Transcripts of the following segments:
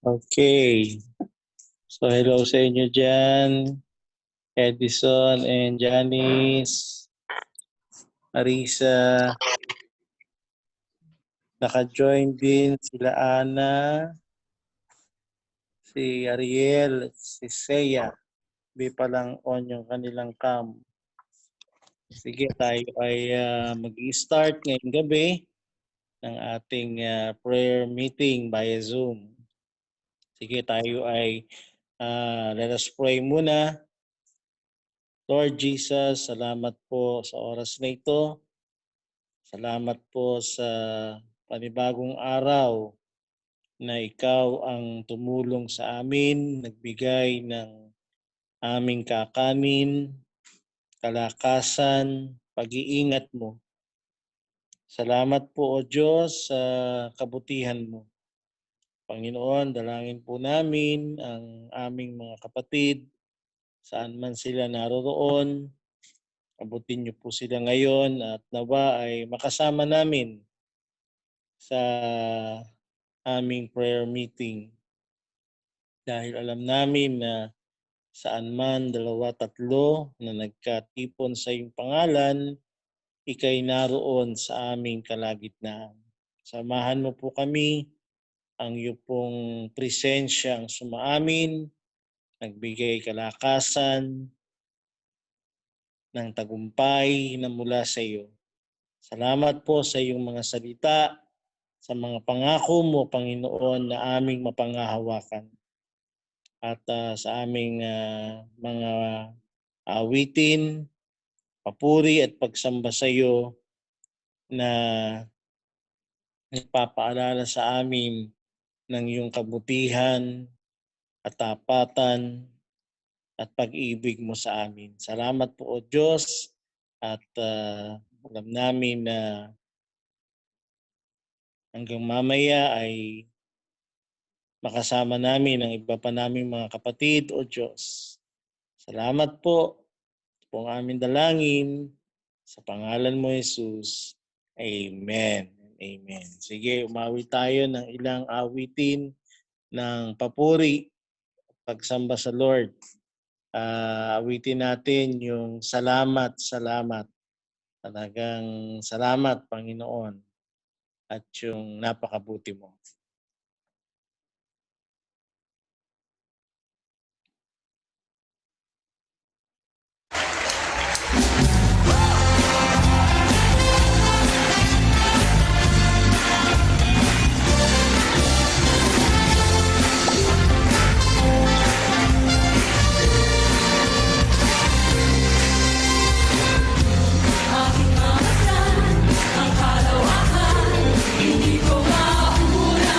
Okay. So hello sa inyo dyan, Edison and Janice, Arisa. Naka-join din sila Ana, si Ariel, si Seya. Di pa lang on yung kanilang cam. Sige, tayo ay mag-i-start ngayong gabi ng ating prayer meeting via Zoom. Sige, tayo ay let us pray muna. Lord Jesus, salamat po sa oras na ito. Salamat po sa panibagong araw na ikaw ang tumulong sa amin, nagbigay ng aming kakanin, kalakasan, pag-iingat mo. Salamat po o Diyos sa kabutihan mo. Panginoon, dalangin po namin ang aming mga kapatid, saan man sila naroroon. Abutin niyo po sila ngayon at nawa ay makasama namin sa aming prayer meeting. Dahil alam namin na saan man dalawa tatlo na nagkatipon sa iyong pangalan, ikay naroon sa aming kalagitnaan. Samahan mo po kami, ang iyong pong presensya ang sumaamin, nagbigay kalakasan, ng tagumpay na mula sa iyo. Salamat po sa iyong mga salita, sa mga pangako mo, Panginoon, na aming mapangahawakan. At sa aming mga awitin, papuri at pagsamba sa iyo na nagpapaalala sa amin ng iyong kabutihan, katapatan, at pag-ibig mo sa amin. Salamat po o Diyos at alam namin na hanggang mamaya ay makasama namin ang iba pa naming mga kapatid o Diyos. Salamat po. Ito po ang aming dalangin. Sa pangalan mo, Jesus. Amen. Amen. Sige, umawi tayo ng ilang awitin ng papuri pagsamba sa Lord. Awitin natin yung salamat, salamat. Talagang salamat, Panginoon. At yung napakabuti mo. Ang kalawakan, hindi ko mauna.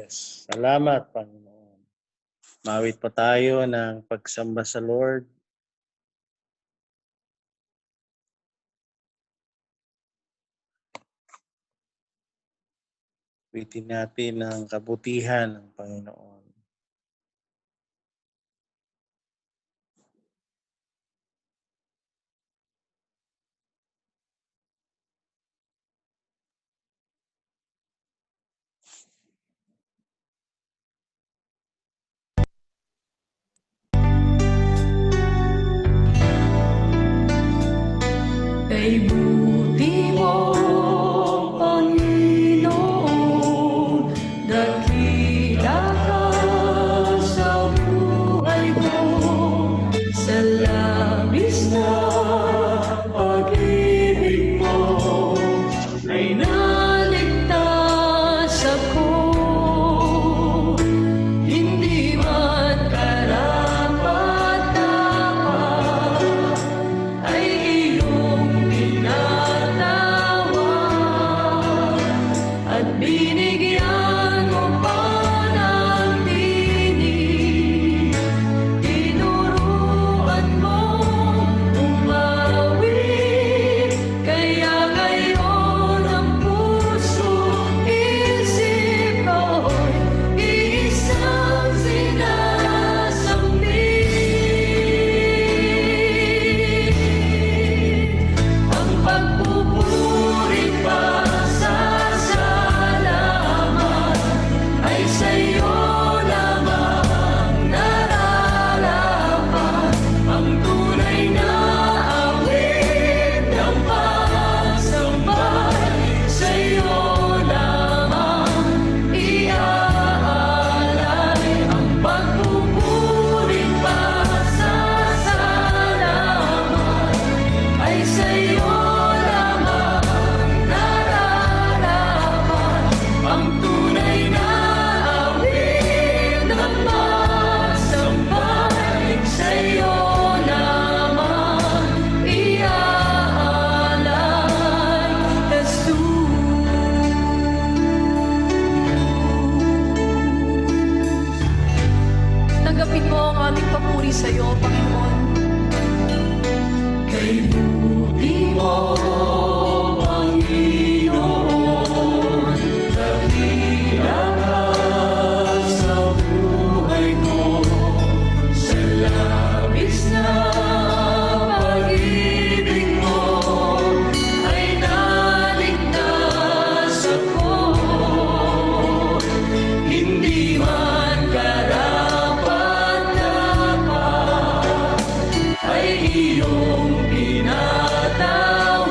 Yes. Salamat, Panginoon. Mawit pa tayo ng pagsamba sa Lord. Witin natin ang kabutihan ng Panginoon. Kay buti mo, Panginoon, dakila ka sa buhay ko, sa labis na pag-ibig mo, ay naligtas ako. Hindi man karapat-dapat ay iyong tinatawag at binigyan mo pa ng tinig. Tinuruan mo umawit, kaya ngayon ang puso isip ko'y isang sinasambit. Ang pagpupuri pa sa salamat ay sa'yo lamang nararapat. Ang tunay na awit ng pagsambay sa'yo lamang iaalay. Ang pagpupuri pa sa salamat ay sa'yo lamang nararapat. Ang tunay na awit ng pagsambay sa'yo lamang iaalay. Jesus, tanggapin mo ang aming papuri sa'yo, Panginoon. Kay buti mo, Panginoon, dakila ka sa buhay ko, sa labis na pag-ibig mo, ay naligtas ako. Hindi man karapat-dapat ay iyong pinatawag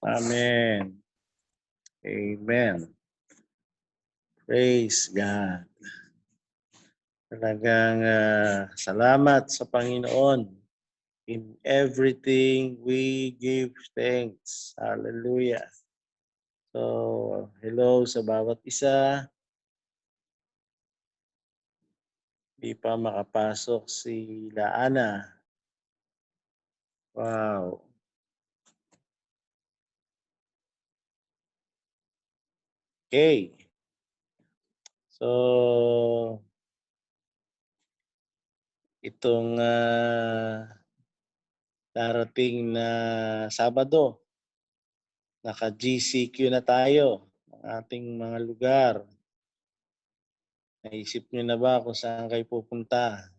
Amen. Amen. Praise God. Talagang salamat sa Panginoon. In everything we give thanks. Hallelujah. So, hello sa bawat isa. Di pa makapasok si Laana. Wow. Okay. So, itong darating na Sabado, naka-GCQ na tayo ng ating mga lugar. Naisip niyo na ba kung saan kayo pupunta?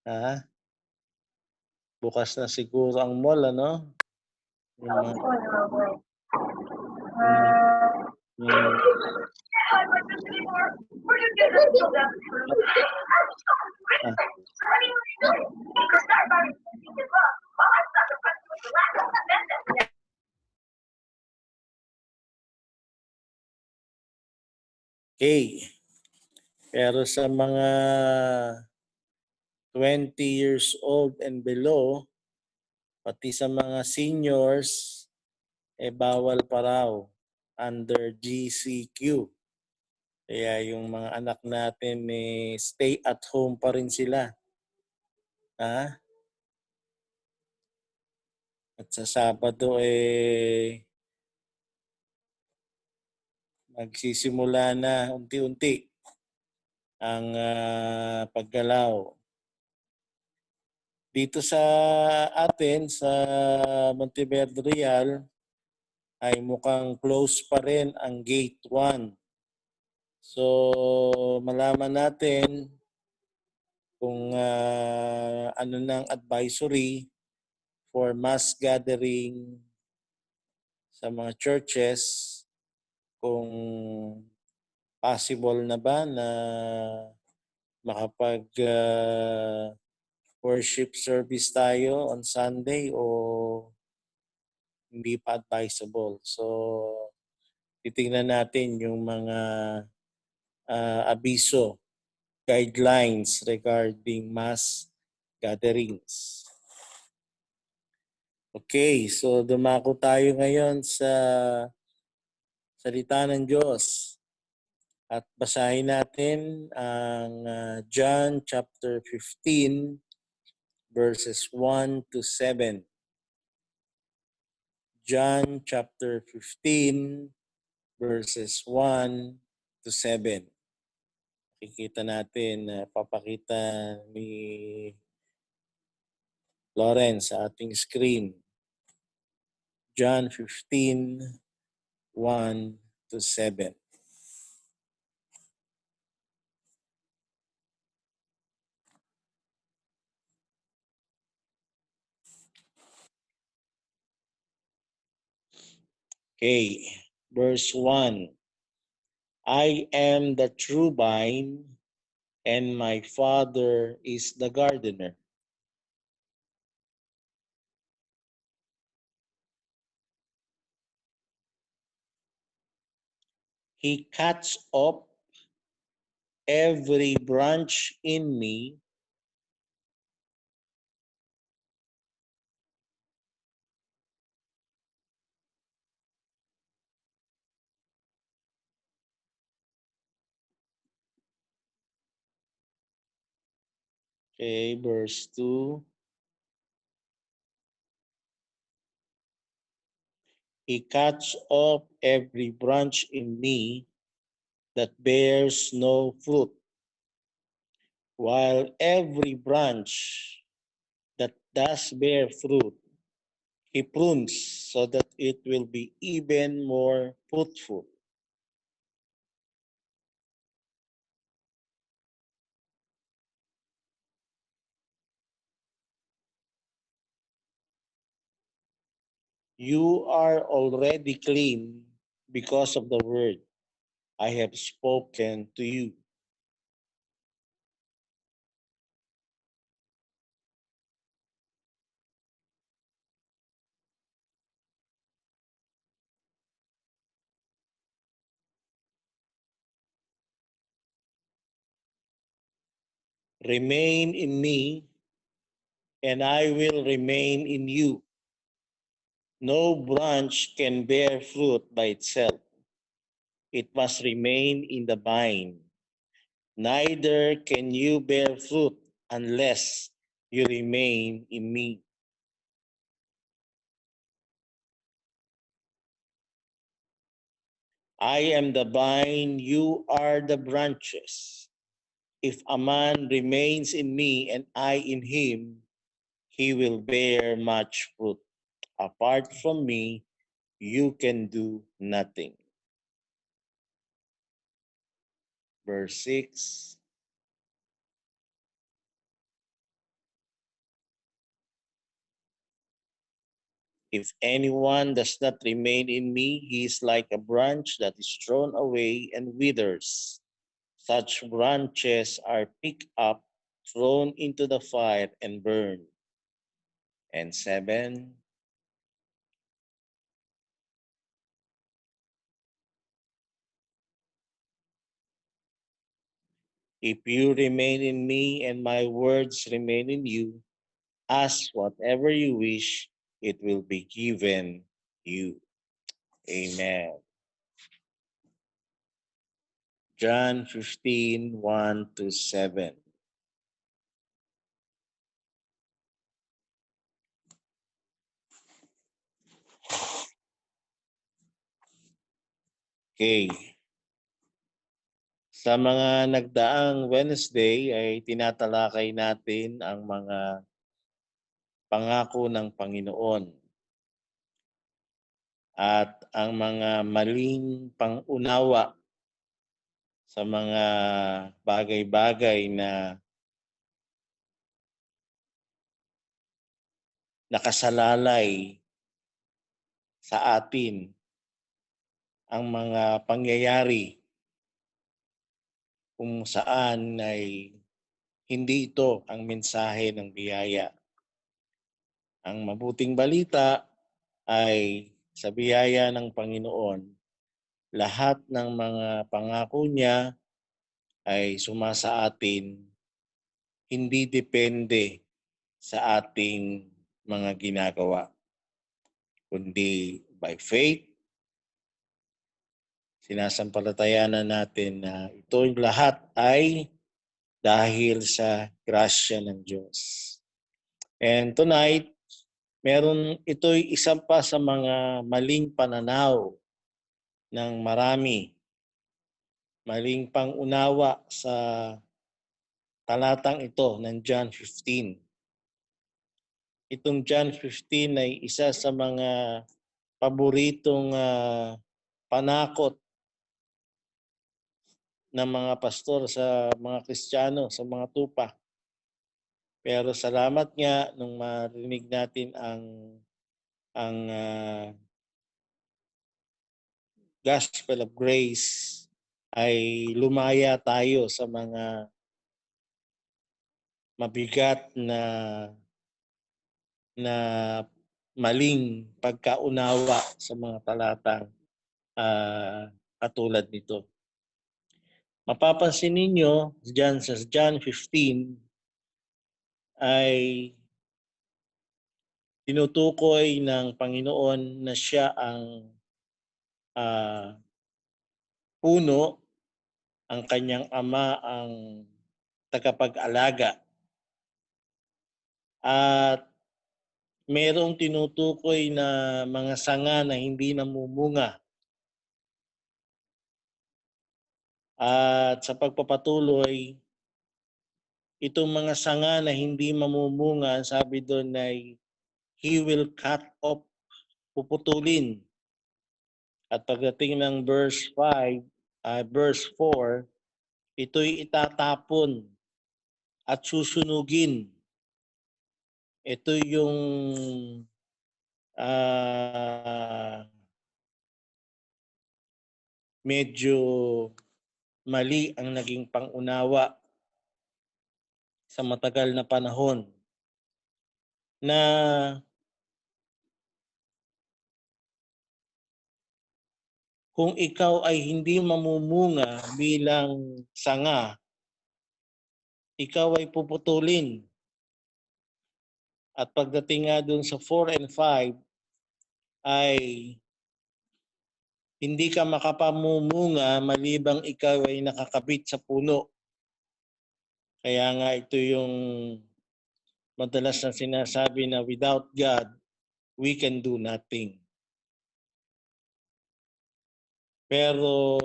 Ha? Bukas na siguro ang mall, ano? Yung mga, yung, yung, ah, okay. Pero sa mga 20 years old and below, pati sa mga seniors, bawal pa raw under GCQ. Kaya yung mga anak natin stay at home pa rin sila. Ha? At sa Sabado magsisimula na unti-unti ang paggalaw. Dito sa atin, sa Monteverde Real, ay mukhang close pa rin ang Gate 1. So, malaman natin kung ano ng advisory for mass gathering sa mga churches, kung possible na ba na makapag worship service tayo on Sunday o hindi pa advisable. So, titingnan natin yung mga abiso, guidelines regarding mass gatherings. Okay, so dumako tayo ngayon sa salita ng Diyos. At basahin natin ang John chapter 15 verses 1 to 7. John chapter 15 verses 1 to 7. Kikita natin, papakita ni Lawrence sa ating screen. John 15, 1 to 7. Okay, verse 1. I am the true vine, and my Father is the gardener. He cuts off every branch in me Okay, verse 2. He cuts off every branch in me that bears no fruit, while every branch that does bear fruit, he prunes so that it will be even more fruitful. You are already clean because of the word I have spoken to you. Remain in me, and I will remain in you. No branch can bear fruit by itself. It must remain in the vine. Neither can you bear fruit unless you remain in me. I am the vine, you are the branches. If a man remains in me and I in him, he will bear much fruit. Apart from me, you can do nothing. Verse 6. If anyone does not remain in me, he is like a branch that is thrown away and withers. Such branches are picked up, thrown into the fire, and burned. And 7. If you remain in me and my words remain in you, ask whatever you wish, it will be given you. Amen. John 15, 1-7. Okay. Sa mga nagdaang Wednesday ay tinatalakay natin ang mga pangako ng Panginoon at ang mga maling pangunawa sa mga bagay-bagay na nakasalalay sa atin, ang mga pangyayari kung saan ay hindi ito ang mensahe ng biyaya. Ang mabuting balita ay sa biyaya ng Panginoon, lahat ng mga pangako niya ay sumasa atin, hindi depende sa ating mga ginagawa, kundi by faith, sinasampalatayanan natin na ito'y lahat ay dahil sa grasya ng Diyos. And tonight, ito'y isa pa sa mga maling pananaw ng marami, maling pangunawa sa talatang ito ng John 15. Itong John 15 ay isa sa mga paboritong panakot ng mga pastor sa mga Kristiyano, sa mga tupa. Pero salamat nga nung marinig natin ang Gospel of Grace, ay lumaya tayo sa mga mabigat na maling pagkaunawa sa mga talatang katulad nito. Mapapansin ninyo diyan sa John 15 ay tinutukoy ng Panginoon na siya ang puno, ang kanyang ama ang tagapag-alaga. At mayroong tinutukoy na mga sanga na hindi namumunga. At sa pagpapatuloy, itong mga sanga na hindi mamumunga, sabi doon ay He will cut off, puputulin. At pagdating ng verse 4, ito'y itatapon at susunugin. Ito yung medyo mali ang naging pangunawa sa matagal na panahon na kung ikaw ay hindi mamumunga bilang sanga, ikaw ay puputulin. At pagdating nga dun sa 4 and 5, ay hindi ka makapamumunga malibang ikaw ay nakakabit sa puno. Kaya nga ito yung madalas na sinasabi na without God, we can do nothing. Pero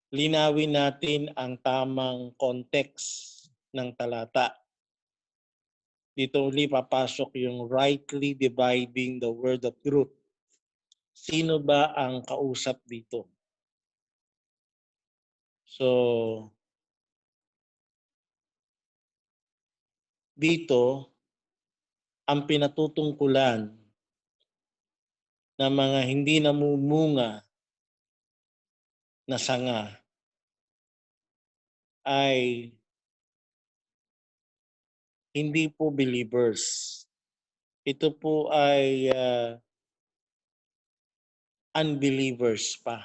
linawin natin ang tamang context ng talata. Dito uli papasok yung rightly dividing the word of truth. Sino ba ang kausap dito? So, dito, ang pinatutungkulan ng mga hindi namumunga na sanga ay hindi po believers. Ito po ay unbelievers pa.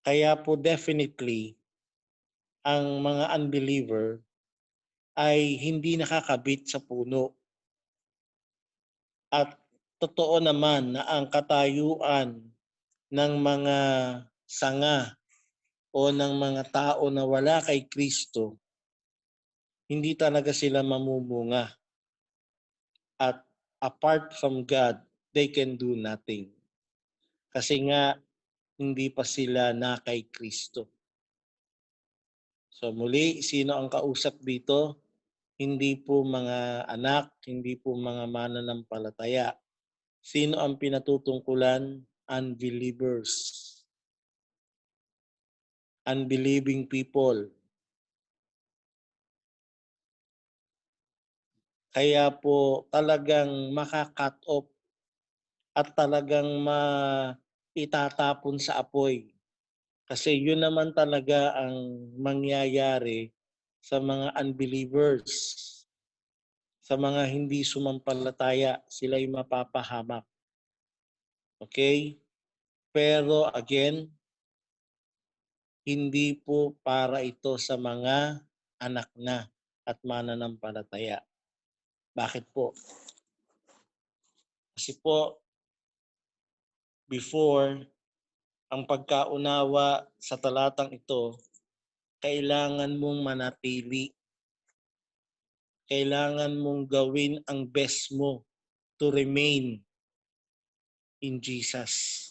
Kaya po definitely, ang mga unbeliever ay hindi nakakabit sa puno. At totoo naman na ang katayuan ng mga sanga o ng mga tao na wala kay Kristo, hindi talaga sila mamumunga. At apart from God, they can do nothing. Kasi nga, hindi pa sila na kay Kristo. So muli, sino ang kausap dito? Hindi po mga anak, hindi po mga mananampalataya. Sino ang pinatutungkulan? Unbelievers. Unbelieving people. Kaya po talagang maka-cut off at talagang itatapon sa apoy. Kasi yun naman talaga ang mangyayari sa mga unbelievers. Sa mga hindi sumampalataya, sila'y mapapahamak. Okay? Pero again, hindi po para ito sa mga anak na at mananampalataya. Bakit po? Kasi po, before, ang pagkaunawa sa talatang ito, kailangan mong manatili. Kailangan mong gawin ang best mo to remain in Jesus.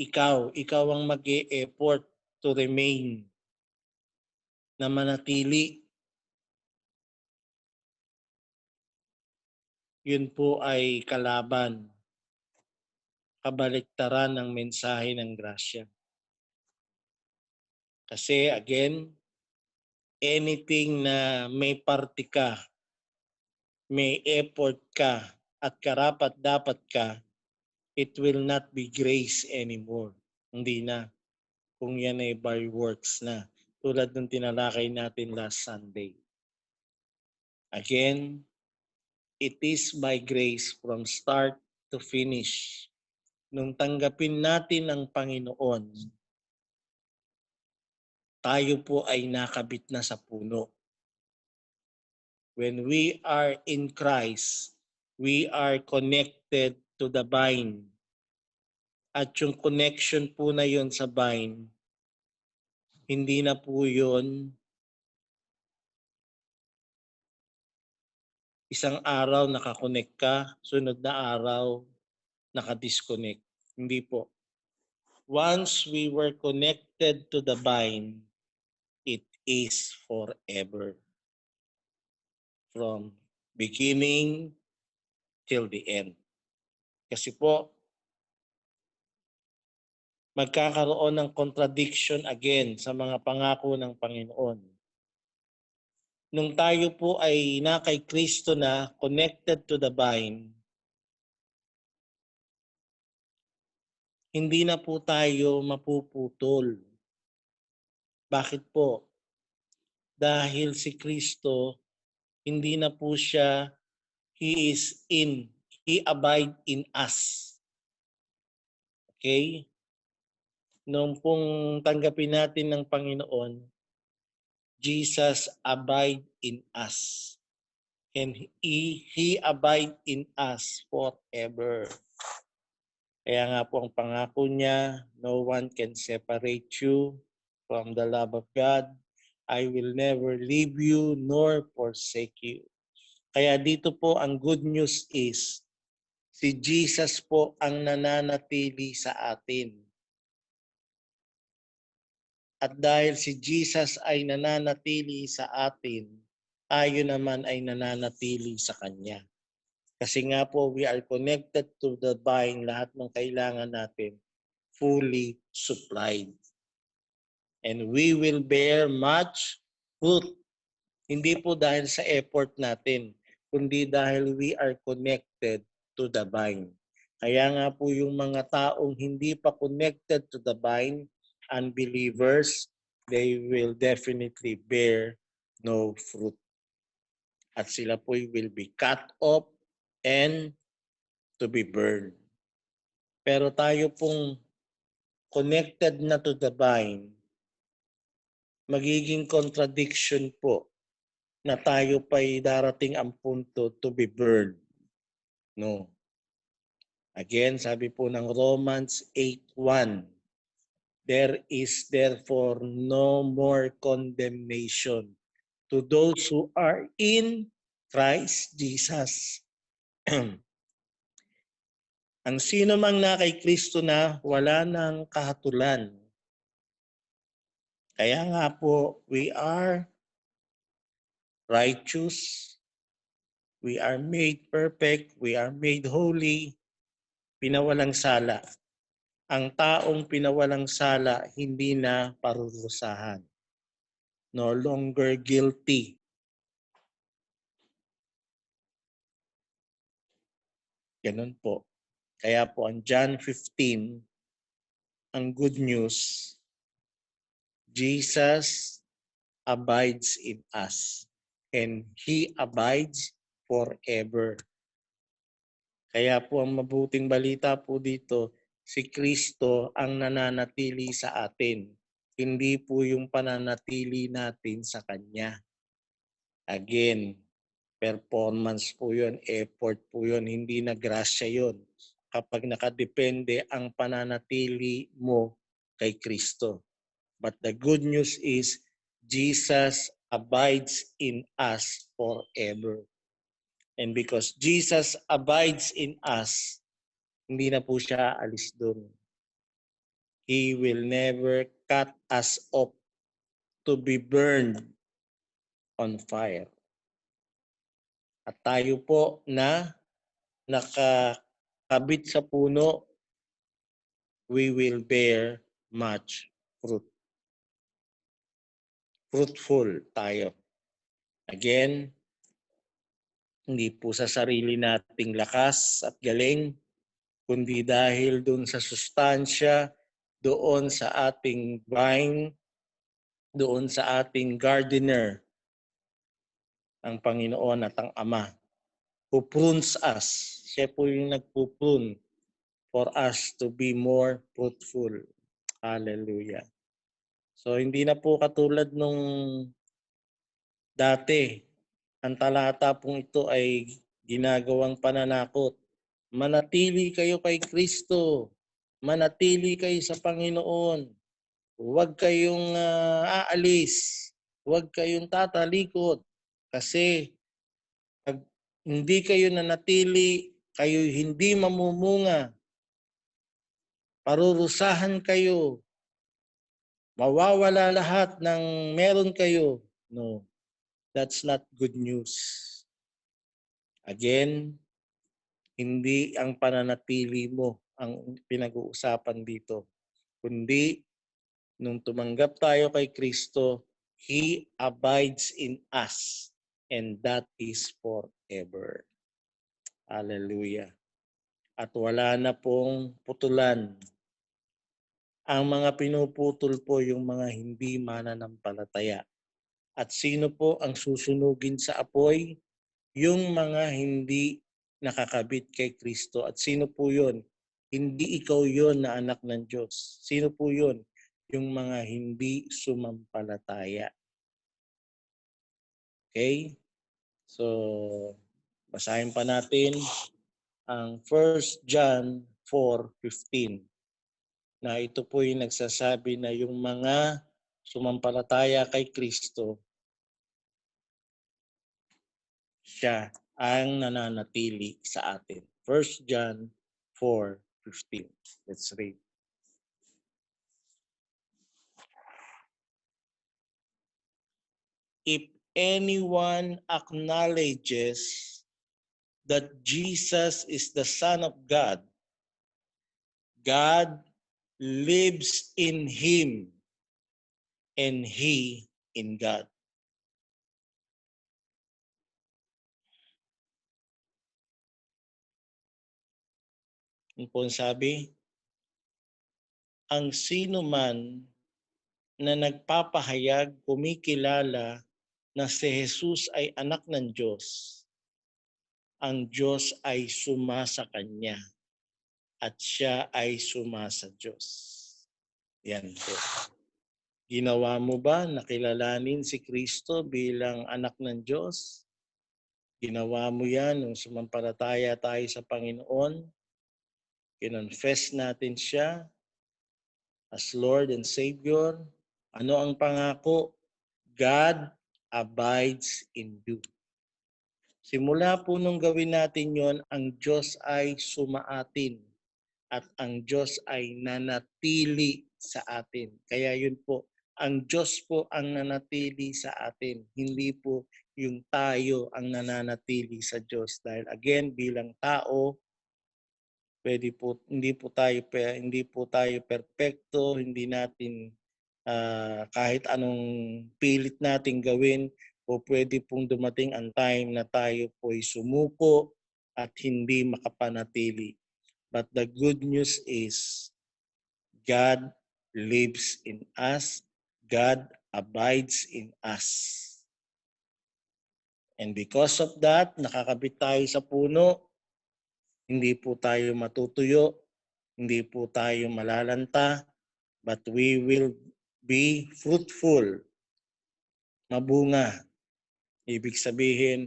Ikaw ang mag-e-effort to remain, na manatili. Yun po ay kalaban, kabaliktaran ng mensahe ng grasya. Kasi again, anything na may parte ka, may effort ka, at karapat dapat ka, it will not be grace anymore. Hindi na. Kung yan ay by works na. Tulad ng tinalakay natin last Sunday. Again, it is by grace from start to finish. Nung tanggapin natin ang Panginoon, tayo po ay nakabit na sa puno. When we are in Christ, we are connected to the vine. At yung connection po na yon sa vine, hindi na po yon isang araw nakakonect ka, sunod na araw nakadisconnect. Hindi po. Once we were connected to the vine, it is forever. From beginning till the end. Kasi po, magkakaroon ng contradiction again sa mga pangako ng Panginoon. Nung tayo po ay na kay Kristo na, connected to the vine, hindi na po tayo mapuputol. Bakit po? Dahil si Kristo, hindi na po siya, He abide in us. Okay? nung pong tanggapin natin ng Panginoon, Jesus abide in us. And He abide in us forever. Kaya nga po ang pangako niya, no one can separate you from the love of God. I will never leave you nor forsake you. Kaya dito po ang good news is, si Jesus po ang nananatili sa atin. At dahil si Jesus ay nananatili sa atin, tayo naman ay nananatili sa Kanya. Kasi nga po, we are connected to the vine, lahat ng kailangan natin, fully supplied. And we will bear much fruit. Hindi po dahil sa effort natin, kundi dahil we are connected to the vine. Kaya nga po yung mga taong hindi pa connected to the vine, unbelievers, they will definitely bear no fruit. At sila po will be cut off and to be burned. Pero tayo pong connected na to the vine, magiging contradiction po na tayo pa'y darating ang punto to be burned. No. Again, sabi po ng Romans 8:1, there is therefore no more condemnation to those who are in Christ Jesus. Ang sino mang na kay Kristo na, wala nang kahatulan. Kaya nga po, we are righteous, we are made perfect, we are made holy, pinawalang sala. Ang taong pinawalang sala, hindi na parurusahan. No longer guilty. Ganun po. Kaya po ang John 15, ang good news, Jesus abides in us and He abides forever. Kaya po ang mabuting balita po dito, si Kristo ang nananatili sa atin. Hindi po yung pananatili natin sa Kanya. Again, performance po yun, effort po yun, hindi na grasya yun. Kapag nakadepende ang pananatili mo kay Kristo. But the good news is, Jesus abides in us forever. And because Jesus abides in us, hindi na po siya alis doon. He will never cut us off to be burned on fire. At tayo po na nakakabit sa puno, we will bear much fruit. Fruitful tayo. Again, hindi po sa sarili nating lakas at galing, kundi dahil doon sa sustansya, doon sa ating vine, doon sa ating gardener, ang Panginoon at ang Ama, who prunes us. Siya po yung nagpuprune for us to be more fruitful. Hallelujah. So hindi na po katulad nung dati. Ang talata pong ito ay ginagawang pananakot. Manatili kayo kay Kristo. Manatili kayo sa Panginoon. Huwag kayong aalis. Huwag kayong tatalikod. Kasi pag hindi kayo nanatili, kayo hindi mamumunga. Parurusahan kayo. Mawawala lahat ng meron kayo. No, that's not good news. Again, hindi ang pananatili mo ang pinag-uusapan dito, kundi nung tumanggap tayo kay Kristo, He abides in us, and that is forever. Hallelujah. At wala na pong putulan. Ang mga pinuputol po yung mga hindi mananampalataya. At sino po ang susunugin sa apoy? Yung mga hindi nakakabit kay Kristo. At sino po yun? Hindi ikaw yon na anak ng Diyos. Sino po yun? Yung mga hindi sumampalataya. Okay? So, basahin pa natin ang 1 John 4:15 na ito po yung nagsasabi na yung mga sumampalataya kay Kristo, siya ang nananatili sa atin. 1 John 4:15. Let's read. If anyone acknowledges that Jesus is the Son of God, God lives in him and he in God. Ano po ang sabi? Ang sino man na nagpapahayag, kumikilala na si Jesus ay anak ng Diyos, ang Diyos ay sumasa kanya at siya ay sumasa Diyos. Yan po. Ginawa mo ba na kilalanin si Kristo bilang anak ng Diyos? Ginawa mo yan nung sumampalataya tayo sa Panginoon. Kinonfess natin siya as Lord and Savior. Ano ang pangako? God abides in you. Simula po nung gawin natin yon, ang Diyos ay sumaatin at ang Diyos ay nanatili sa atin. Kaya yun po, ang Diyos po ang nanatili sa atin. Hindi po yung tayo ang nananatili sa Diyos. Dahil again, bilang tao, hindi po tayo perpekto, hindi natin kahit anong pilit nating gawin, o pwede pong dumating ang time na tayo po'y sumuko at hindi makapanatili. But the good news is God lives in us. God abides in us. And because of that, nakakabit tayo sa puno, hindi po tayo matutuyo, hindi po tayo malalanta, but we will be fruitful, mabunga. Ibig sabihin,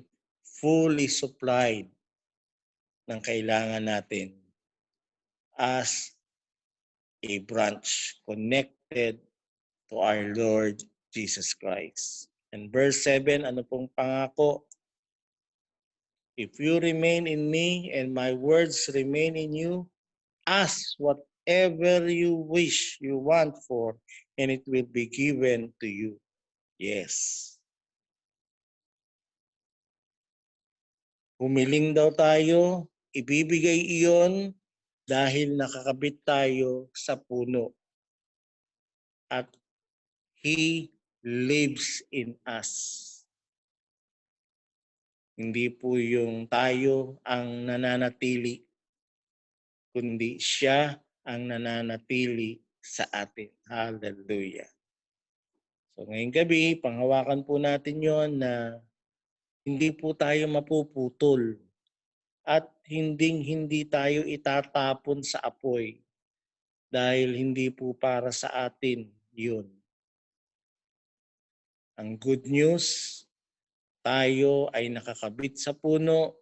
fully supplied ng kailangan natin as a branch connected to our Lord Jesus Christ. And verse 7, ano pong pangako? If you remain in me and my words remain in you, ask whatever you wish, you want for, and it will be given to you. Yes. Humiling daw tayo, ibibigay iyon dahil nakakabit tayo sa puno. At He lives in us. Hindi po yung tayo ang nananatili, kundi siya ang nananatili sa atin. Hallelujah. So ngayong gabi, panghawakan po natin yon na hindi po tayo mapuputol at hindi tayo itatapon sa apoy dahil hindi po para sa atin yun. Ang good news, tayo ay nakakabit sa puno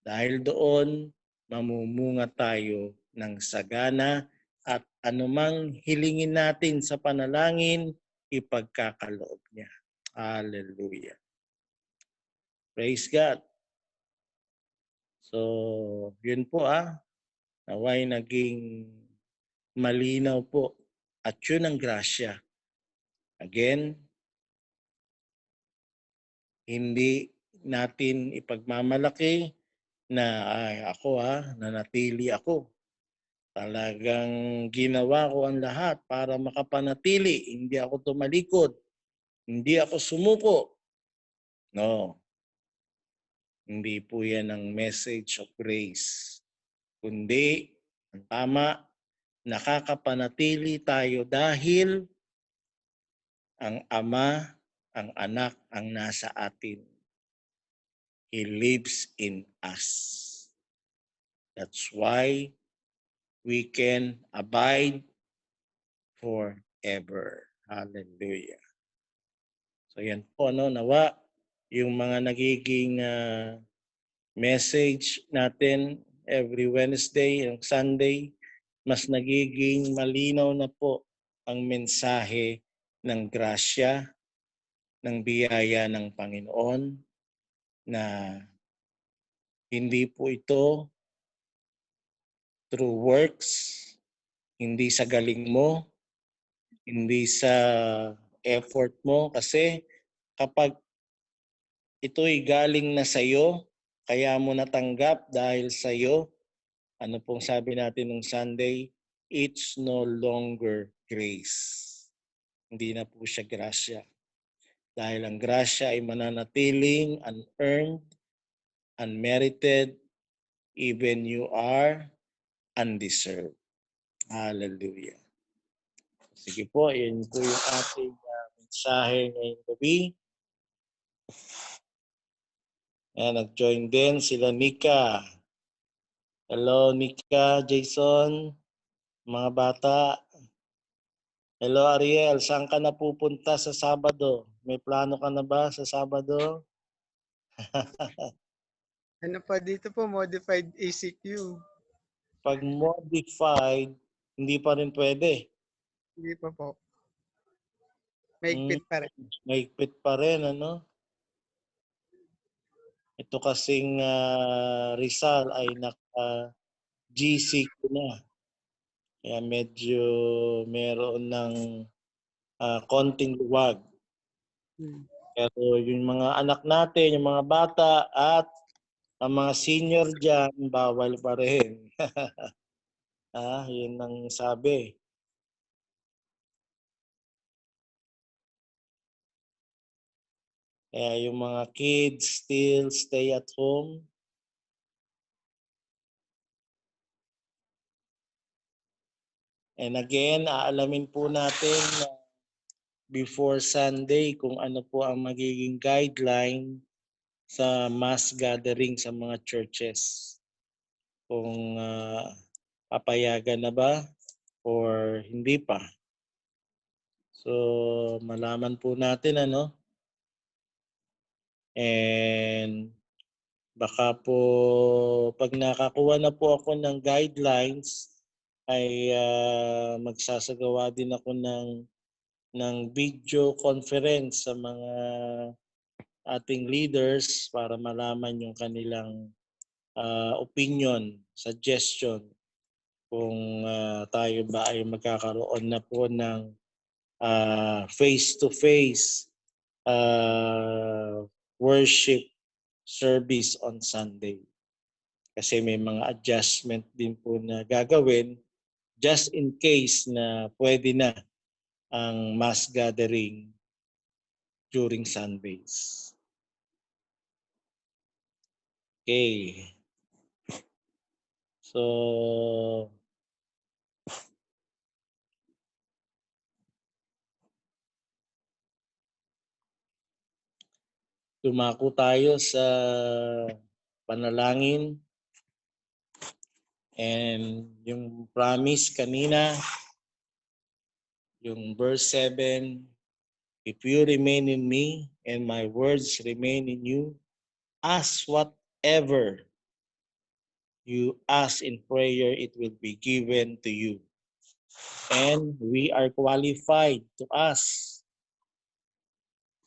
dahil doon mamumunga tayo ng sagana at anumang hilingin natin sa panalangin, ipagkakaloob niya. Hallelujah. Praise God. So, yun po naway naging malinaw po. At yun ang grasya. Again, hindi natin ipagmamalaki na ako nanatili ako. Talagang ginawa ko ang lahat para makapanatili. Hindi ako tumalikod. Hindi ako sumuko. No. Hindi po yan ang message of grace. Kundi, ang tama, nakakapanatili tayo dahil ang Ama, ang Anak, ang nasa atin. He lives in us. That's why we can abide forever. Hallelujah. So yan po, no, nawa yung mga nagiging message natin every Wednesday and Sunday, mas nagiging malinaw na po ang mensahe ng grasya, ng biyaya ng Panginoon, na hindi po ito through works, hindi sa galing mo, hindi sa effort mo, kasi kapag ito'y galing na sa iyo, kaya mo natanggap dahil sa iyo, ano pong sabi natin nung Sunday, it's no longer grace. Hindi na po siya grasya. Dahil ang grasya ay mananatiling unearned, unmerited, even you are undeserved. Hallelujah. Sige po, yun po yung ating mensahe ngayong gabi. Ayan, nag-join din sila Nika. Hello Nika, Jason, mga bata. Hello Ariel, saan ka na pupunta sa Sabado? May plano ka na ba sa Sabado? Ano pa dito po, modified ACQ. Pag modified, hindi pa rin pwede. Hindi pa po. Maigpit pa rin. Mahigpit pa rin, ano? Ito kasing Rizal ay naka-GCQ na. Kaya medyo meron ng konting luwag. Pero yung mga anak natin, yung mga bata at ang mga senior dyan, bawal pa rin. Yun ang sabi. Kaya yung mga kids still stay at home. And again, aalamin po natin before Sunday kung ano po ang magiging guideline sa mass gathering sa mga churches. Kung papayagan na ba or hindi pa. So, malaman po natin, ano? And baka po pag nakakuha na po ako ng guidelines ay magsasagawa din ako ng video conference sa mga ating leaders para malaman yung kanilang opinion, suggestion kung tayo ba ay magkakaroon na po ng face-to-face worship service on Sunday. Kasi may mga adjustment din po na gagawin just in case na pwede na ang mass gathering during Sundays. Okay. So, dumako tayo sa panalangin. And yung promise kanina, yung verse 7, if you remain in me and my words remain in you, ask whatever you ask in prayer, it will be given to you. And we are qualified to ask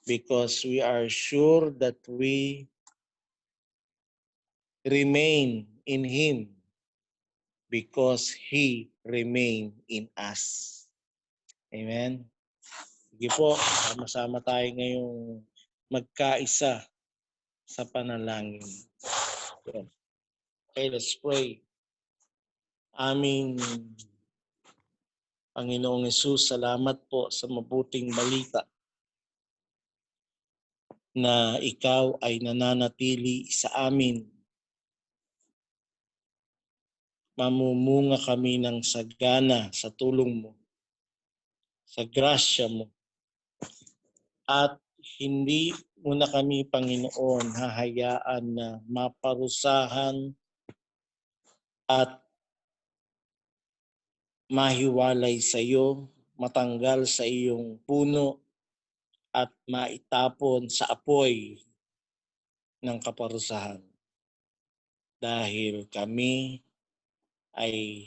because we are sure that we remain in Him because He remain in us. Amen. Sige po, sama-sama tayo ngayong magkaisa sa panalangin. Okay, let's pray. Aming Panginoong Hesus, salamat po sa mabuting balita na ikaw ay nananatili sa amin. Mamumunga kami ng sagana sa tulong mo, sa grasya mo. At hindi mo na kami, Panginoon, hahayaan na maparusahan at mahiwalay sa iyo, matanggal sa iyong puno, at maitapon sa apoy ng kaparusahan. Dahil kami ay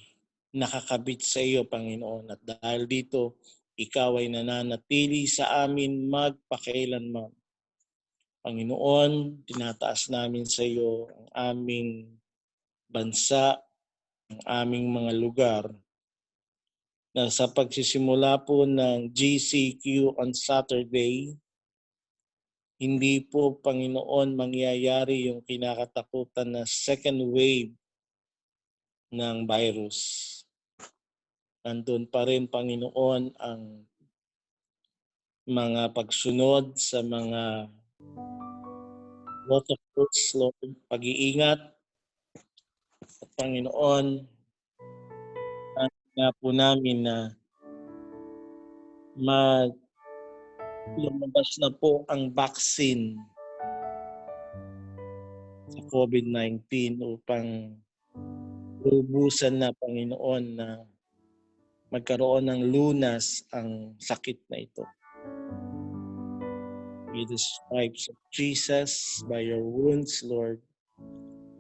nakakabit sa iyo, Panginoon, at dahil dito, ikaw ay nananatili sa amin magpakailanman. Panginoon, tinataas namin sa iyo ang aming bansa, ang aming mga lugar, na sa pagsisimula po ng GCQ on Saturday, hindi po, Panginoon, mangyayari yung kinakatakutan na second wave ng virus. Nandun pa rin, Panginoon, ang mga pagsunod sa mga protocols, Lord, pag-iingat. At Panginoon, nga po namin na lumabas na po ang vaccine sa COVID-19 upang lubusan na, Panginoon, na magkaroon ng lunas ang sakit na ito. With the stripes of Jesus, by your wounds, Lord,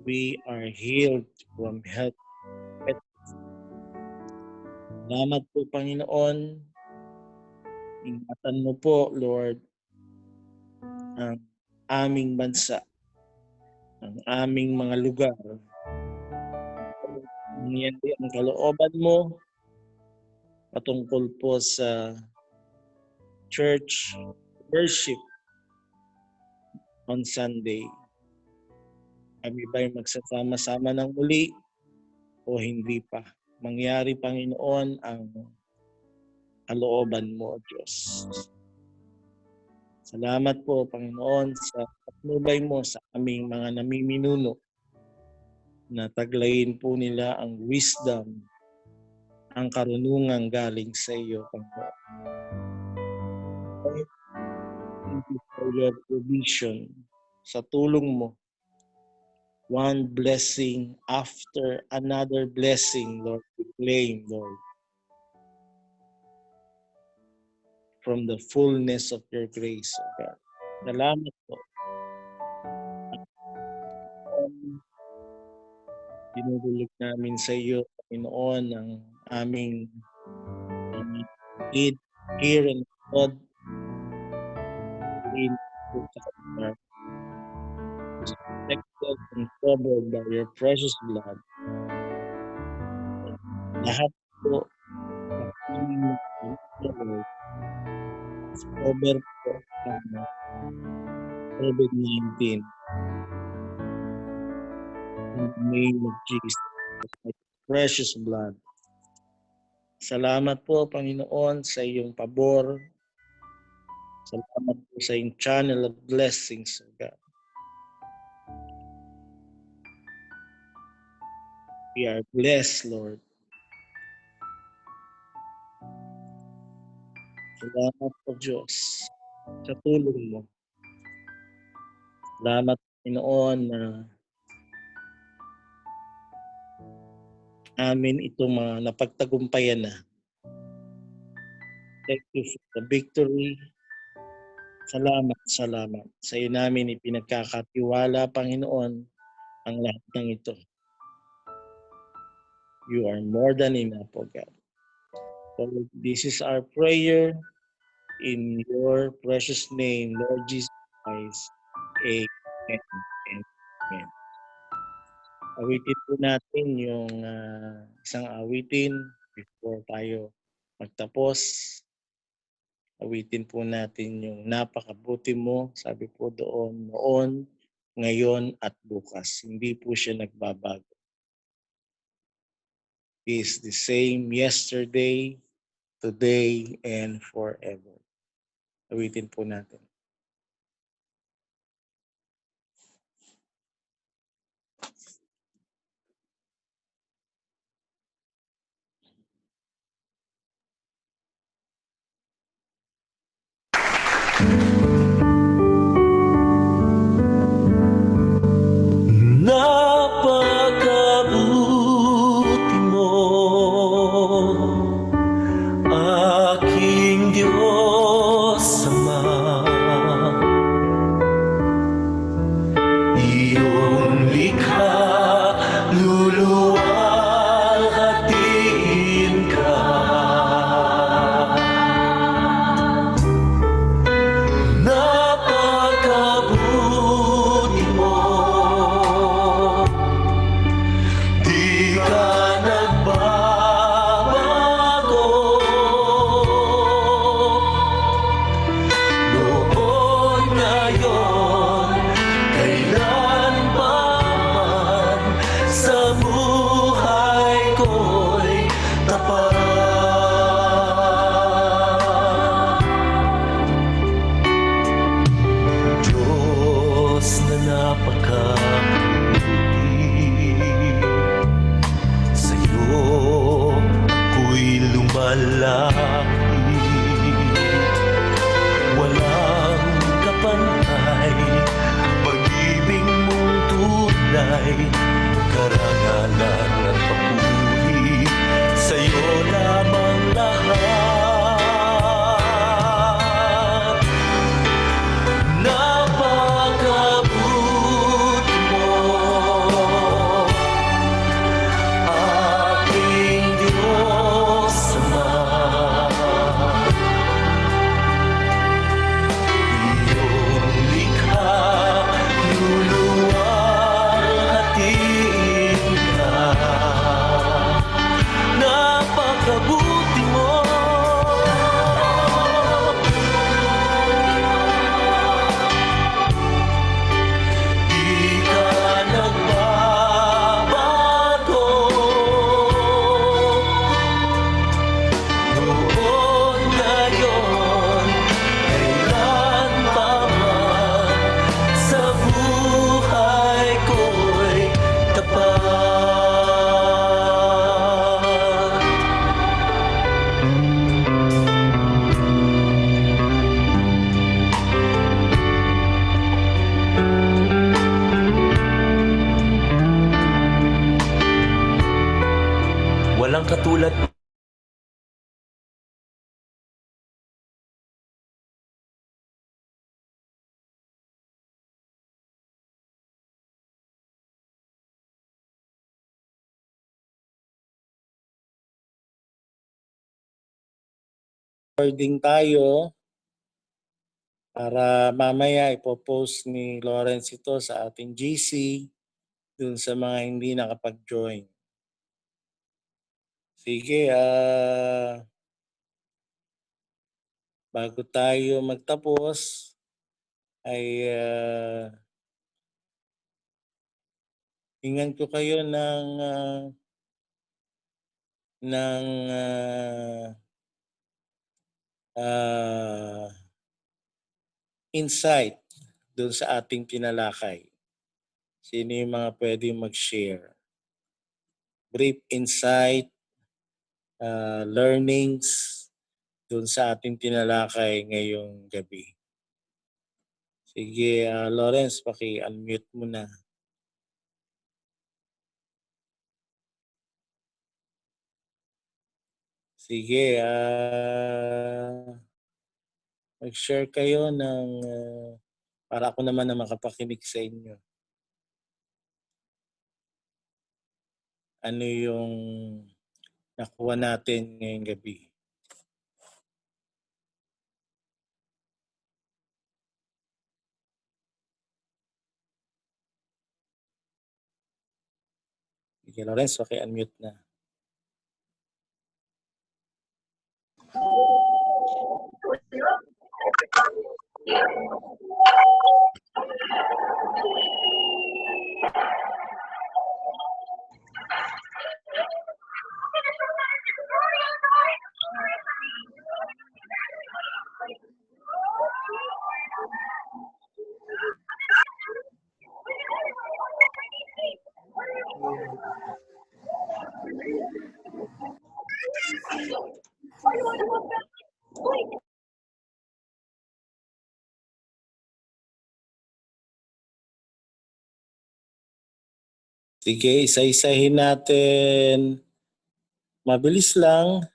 we are healed from health. Salamat po, Panginoon. Ingatan mo po, Lord, ang aming bansa, ang aming mga lugar. Nangyari ang kalooban mo patungkol po sa church worship on Sunday. Kami ba'y magsasama-sama ng muli o hindi pa? Mangyari, Panginoon, ang kalooban mo, Diyos. Salamat po, Panginoon, sa patnubay mo sa aming mga namiminuno na taglayin po nila ang wisdom, ang karunungan galing sa iyo, Panginoon. Thank you for your provision. Sa tulong mo, one blessing after another blessing, Lord, we claim, Lord, from the fullness of your grace, O God. Salamat po. Dinudulog namin sa iyo, Panginoon, ang aming need here and God. Protected and covered by your precious blood. Lahat po ng aming cover po ng COVID-19. In the name of Jesus, precious blood. Salamat po, Panginoon, sa iyong pabor. Salamat po sa iyong channel of blessings, O God. We are blessed, Lord. Salamat po, Diyos, sa tulong mo. Salamat, Panginoon, na amin itong mga napagtagumpayan na. Thank you for the victory. Salamat, salamat. Sa iyo namin ipinagkakatiwala, Panginoon, ang lahat ng ito. You are more than enough, O God. So this is our prayer in your precious name, Lord Jesus Christ. Amen. Amen. Awitin po natin yung isang awitin before tayo magtapos. Awitin po natin yung napakabuti mo, sabi po doon, noon, ngayon at bukas. Hindi po siya nagbabago. He is the same yesterday, today, and forever. Awitin po natin. Napakabuti mo. ay karangalan at papuri, sa'yo lamang lahat. Napakabuti mo, aking Diyos Ama. Iyong likha, luluwang hatiin ka. Napakabuti mo. Di ka nagbabago. Noon, ngayon, kailan pa man, sa buhay ko'y tapat. Walang katulad Recording tayo para mamaya ipopost ni Lawrence ito sa ating GC dun sa mga hindi nakapag-join. Sige, bago tayo magtapos ay hingan ko kayo ng insight dun sa ating tinalakay. Sino yung mga pwedeng mag-share? Brief insight, learnings dun sa ating tinalakay ngayong gabi. Sige, Lawrence, paki-unmute mo na. Sige, mag-share kayo ng para ako naman na makapakinig sa inyo. Ano yung nakuha natin ngayong gabi? Sige, Lawrence, paki-unmute na. Sige, isa-isahin natin. Mabilis lang.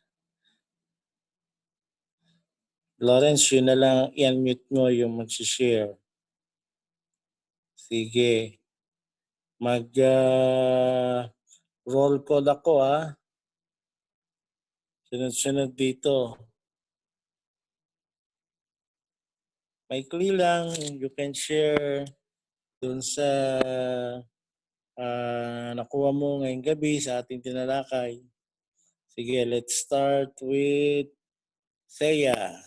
Lawrence, yun na lang i-unmute mo yung mag-share. Sige. Roll call ako Sunod-sunod dito. Maikli lang, you can share dun sa nakuha mo ngayong gabi sa ating tinalakay. Sige, let's start with Seya.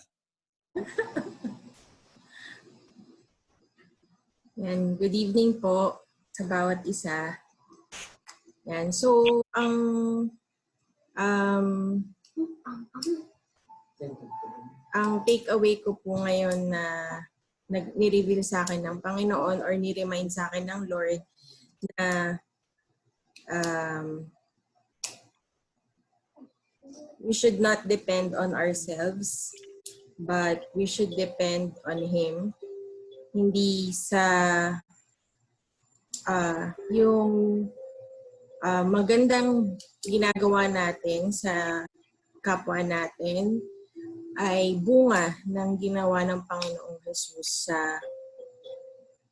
Yan, good evening po sa bawat isa. Yan, so ang take away ko po ngayon na ni-reveal sa akin ng Panginoon or ni-remind sa akin ng Lord na we should not depend on ourselves, but we should depend on Him. Hindi sa yung magandang ginagawa natin sa kapwa natin ay bunga ng ginawa ng Panginoong Jesus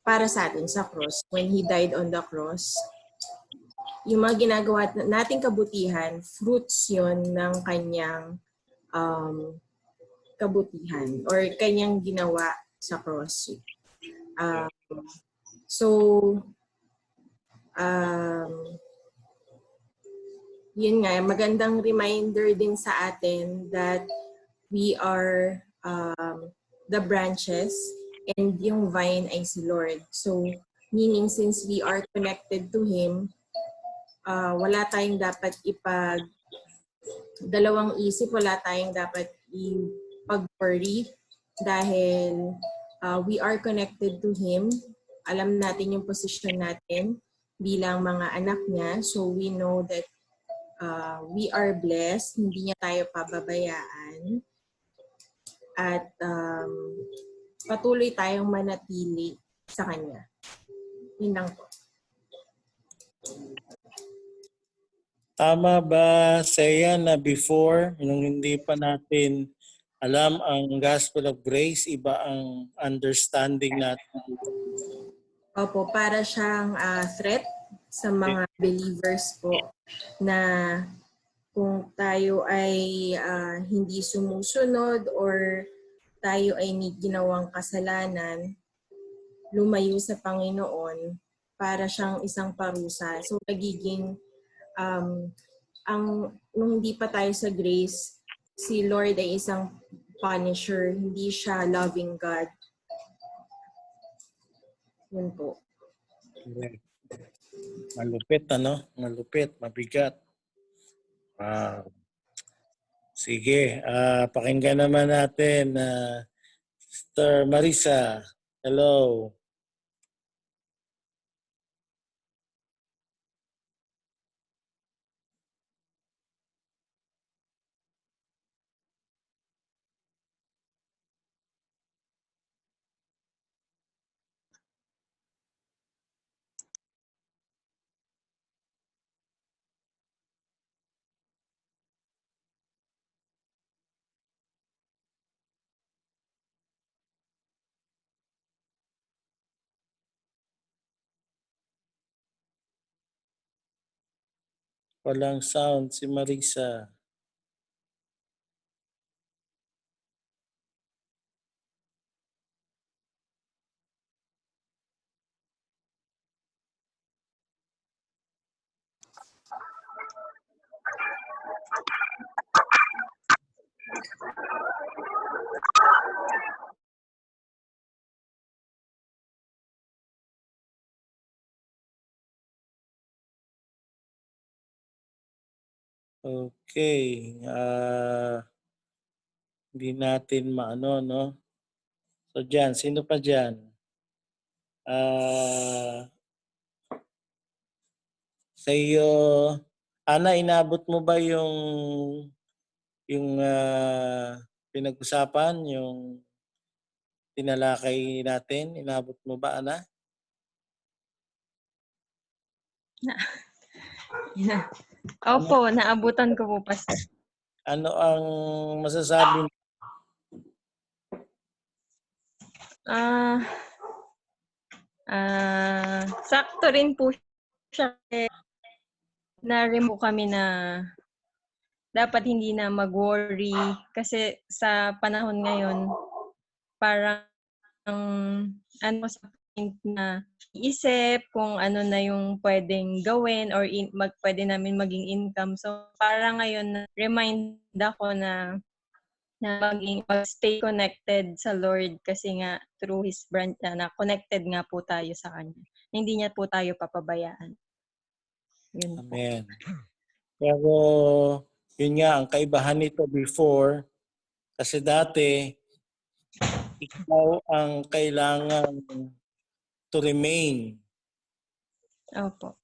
para sa atin sa cross. When He died on the cross, yung mga ginagawa nating kabutihan, fruits yon ng kanyang kabutihan or kanyang ginawa sa cross. Yun nga, magandang reminder din sa atin that we are the branches and yung vine ay si Lord. So, meaning since we are connected to Him, wala tayong dapat dalawang isip, wala tayong dapat ipag-worry dahil we are connected to Him. Alam natin yung posisyon natin bilang mga anak niya. So we know that we are blessed. Hindi niya tayo pababayaan. At patuloy tayong manatili sa Kanya. Yun lang po. Tama ba, Seya, na before, nung hindi pa natin alam ang Gospel of Grace, iba ang understanding natin? Opo, para siyang threat sa mga believers po na kung tayo ay hindi sumusunod or tayo ay ginawang kasalanan, lumayo sa Panginoon, para siyang isang parusa. So nagiging nung hindi pa tayo sa grace, si Lord ay isang punisher, hindi siya loving God. Yun po. Malupit, ano? Malupit, mabigat. Wow. Sige, pakinggan naman natin Sister Marisa. Hello. Walang sound si Marisa. Okay. Hindi natin maano, no? So dyan, sino pa dyan? Sa iyo, Ana, inabot mo ba yung pinag-usapan, yung tinalakay natin? Inabot mo ba, Ana? Opo, naabutan ko po, Pastor. Ano ang masasabi mo? Sakto rin po siya. Na-remove kami na dapat hindi na mag-worry kasi sa panahon ngayon parang ano sa point na iisip kung ano na yung pwedeng gawin or pwede namin maging income. So parang ngayon remind ako na mag-stay connected sa Lord kasi nga through His branch na connected nga po tayo sa Kanya. Hindi niya po tayo papabayaan. Yun po. Amen. Pero yun nga, ang kaibahan nito before, kasi dati, ikaw ang kailangan to remain. Opo.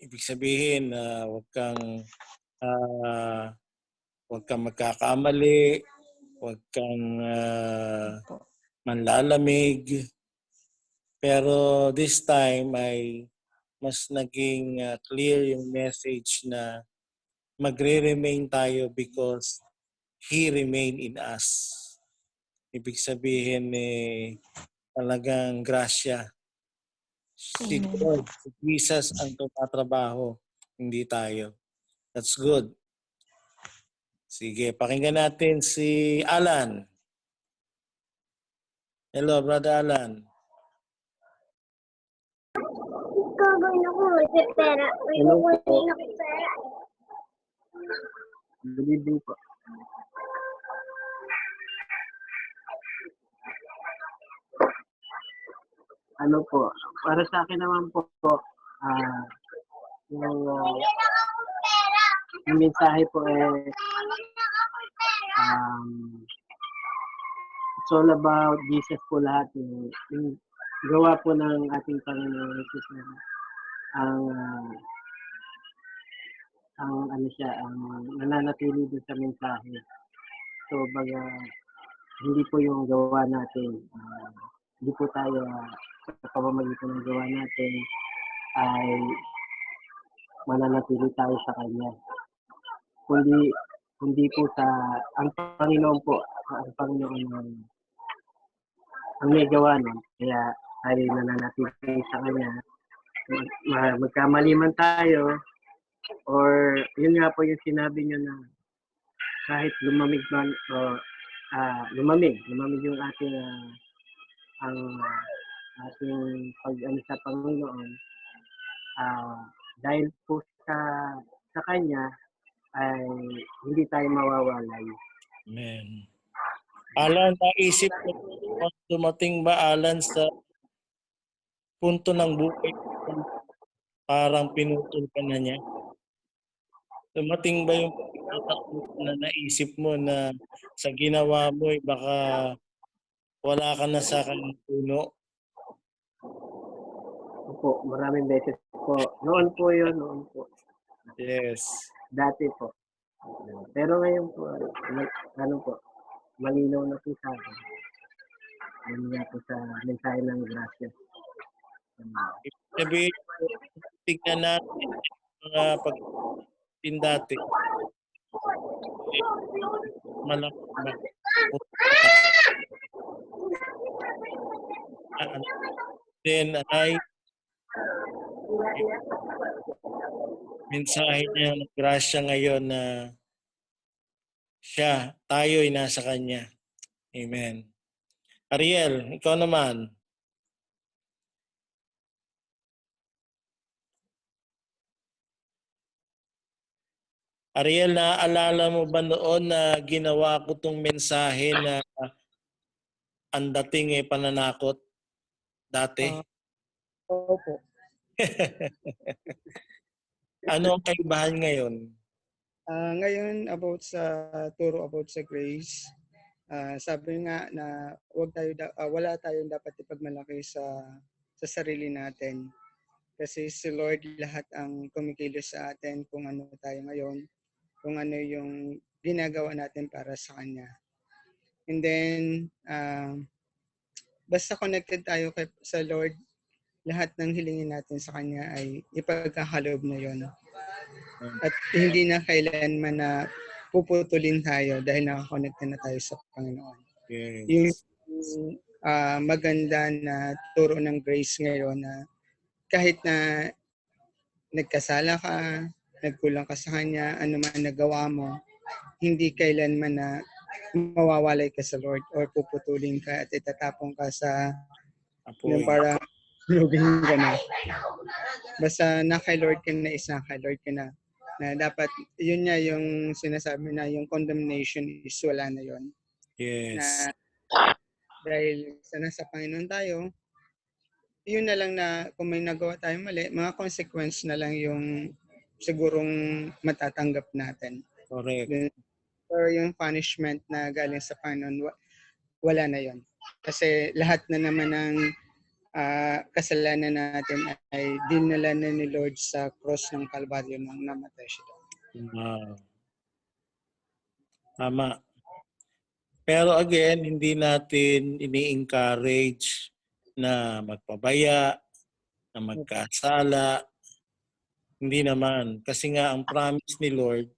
Ibig sabihin, huwag kang magkakamali, huwag kang manlalamig. Pero this time ay mas naging clear yung message na magre-remain tayo because He remain in us. Ibig sabihin talagang grasya. Si Amen. God, si Jesus ang tumatrabaho, hindi tayo. That's good. Sige, pakinggan natin si Alan. Hello, Brother Alan. Hello po. Good evening po. Ano po, para sa akin naman po, yung, yung mensahe po it's all about Jesus po lahat. Yung gawa po ng ating Panginoon Jesus ang ano siya, ang nananatili doon sa mensahe. So, baga, hindi po yung gawa natin. Hindi po tayo sa pamamagitan ng gawa natin ay mananatili tayo sa Kanya. Kundi po sa ang Panginoon po, ang Panginoon ang may gawa nun. Kaya tayo nananatili sa Kanya. Magkamali man tayo, or yun nga po yung sinabi nyo na kahit lumamig man o lumamig yung ating ang ating pag-ano sa Panginoon, dahil po sa Kanya ay hindi tayo mawawalay. Amen. Alan, naisip mo dumating ba, Alan, sa punto ng buhay parang pinutol ka na niya? Dumating ba yung na naisip mo na sa ginawa mo baka wala ka na sa kanyang puno? Opo, maraming beses po. Noon po yun, noon po. Yes. Dati po. Pero ngayon po, ano po, malinaw na po sa akin. Ano nga po sa mensahe ng grasya. Sabi, tignan natin mga pag-tin dati. Malaki ba? Then ay mensahe niya ng grasya ngayon na tayo'y nasa Kanya. Amen. Ariel, ikaw naman. Ariel, naaalala mo ba noon na ginawa ko tong mensahe na ang dating pananakot dati? Opo. Ano ang kaibahan ngayon? Ngayon turo about sa grace, sabi nga na wala tayong dapat ipagmalaki sa sarili natin. Kasi si Lord lahat ang kumikilos sa atin kung ano tayo ngayon, kung ano yung ginagawa natin para sa Kanya. And then, basta connected tayo sa Lord, lahat ng hilingin natin sa Kanya ay ipagkakaloob na yon. At hindi na kailanman na puputulin tayo dahil nakakonect na tayo sa Panginoon. Yes. Yung maganda na turo ng grace ngayon na kahit na nagkasala ka, nagkulang ka sa Kanya, ano man nagawa mo, hindi kailanman na mawawalay ka sa Lord or puputulin ka at itatapon ka sa yung para lugin ka na. Basta na kay Lord ka na, kay Lord ka na. Na dapat, yun nga yung sinasabi na yung condemnation is wala na yun. Yes. Na dahil sa nasa Panginoon tayo, yun na lang na kung may nagawa tayo mali, mga consequence na lang yung sigurong matatanggap natin. Correct. Or yung punishment na galing sa Panginoon, wala na yun. Kasi lahat na naman ng kasalanan natin ay dinala na ni Lord sa cross ng Kalbaryo nang namatay siya. Wow. Tama. Pero again, hindi natin ini-encourage na magpabaya, na magkasala. Hindi naman. Kasi nga ang promise ni Lord,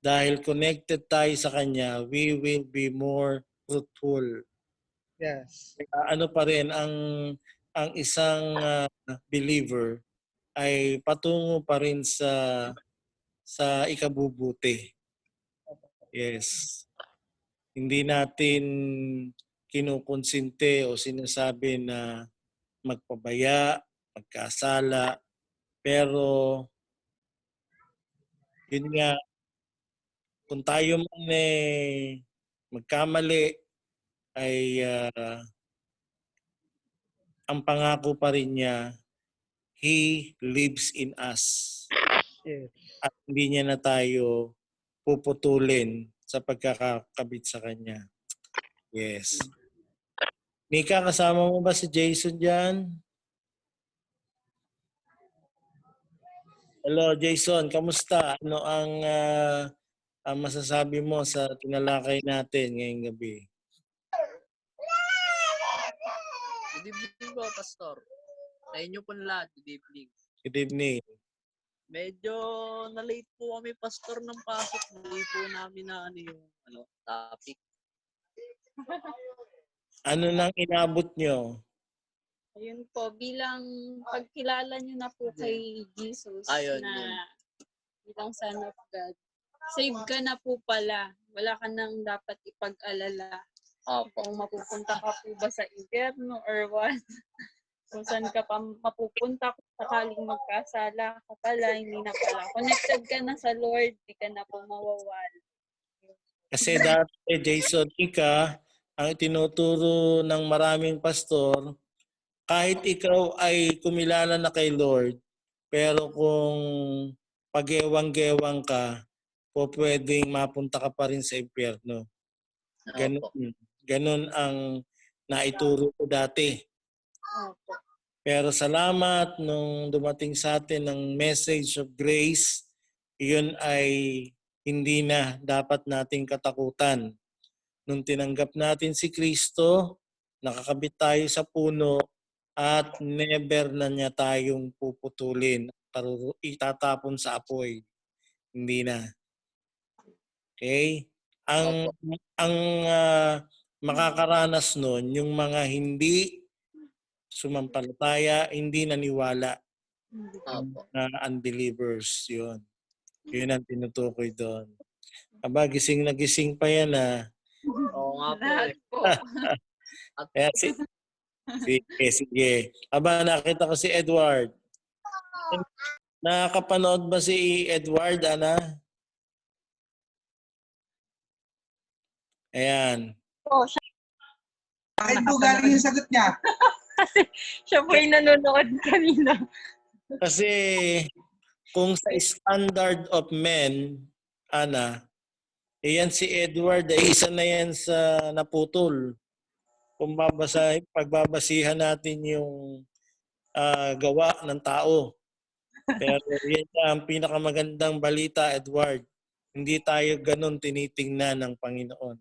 dahil connected tayo sa Kanya, we will be more fruitful. Yes. Ano pa rin, ang isang believer ay patungo pa rin sa ikabubuti. Yes. Hindi natin kinukonsinte o sinasabi na magpabaya, magkasala, pero yun nga, kung tayo man magkamali, ay ang pangako pa rin niya, He lives in us. Yes. At hindi niya na tayo puputulin sa pagkakakabit sa Kanya. Yes. Mika, kasama mo ba si Jason dyan? Hello, Jason. Kamusta? Ano ang masasabi mo sa tinalakay natin ngayong gabi? Good evening po, Pastor. Sa inyo po lahat, good evening. Good evening. Medyo na-late po kami, Pastor, ng pasok. Hindi po namin na topic. Ano nang inabot nyo? Ayun po, bilang pagkilala nyo na po kay Jesus Ayun, na yun. bilang Son of God, save ka na po pala. Wala ka nang dapat ipag-alala. Opo. Kung mapupunta ka po ba sa impyerno or what. Kung saan ka pa mapupunta kung sakaling magkasala ka pala, hindi na pala. Connected ka na sa Lord, di ka na po mawawala. Kasi dati, Jason, Mika, ang itinuturo ng maraming pastor, kahit ikaw ay kumilala na kay Lord, pero kung pag-ewang-gewang ka, po pwedeng mapunta ka pa rin sa impyerno. Ganun ang naituro ko dati. Opo. Pero salamat nung dumating sa atin ng message of grace, iyon ay hindi na dapat nating katakutan. Nung tinanggap natin si Kristo, nakakabit tayo sa puno at never na niya tayong puputulin, itatapon sa apoy. Hindi na. Okay? Ang makakaranas nun, yung mga hindi sumampalataya, hindi naniwala na unbelievers. Yun ang tinutukoy doon. Aba, gising na gising pa yan Oo nga po. Lahat po. Kaya sige. Aba, nakita ko si Edward. Nakakapanood ba si Edward, Ana? Ayan. Oo, siya, Bakit po galing yung sagot niya? kasi siya po yung nanonood kanina. Kasi kung sa standard of men, Ana, yan si Edward, ay isa na yan sa naputol. Kung pagbabasihan natin yung gawa ng tao. Pero yan ang pinakamagandang balita, Edward. Hindi tayo ganun tinitingnan ng Panginoon.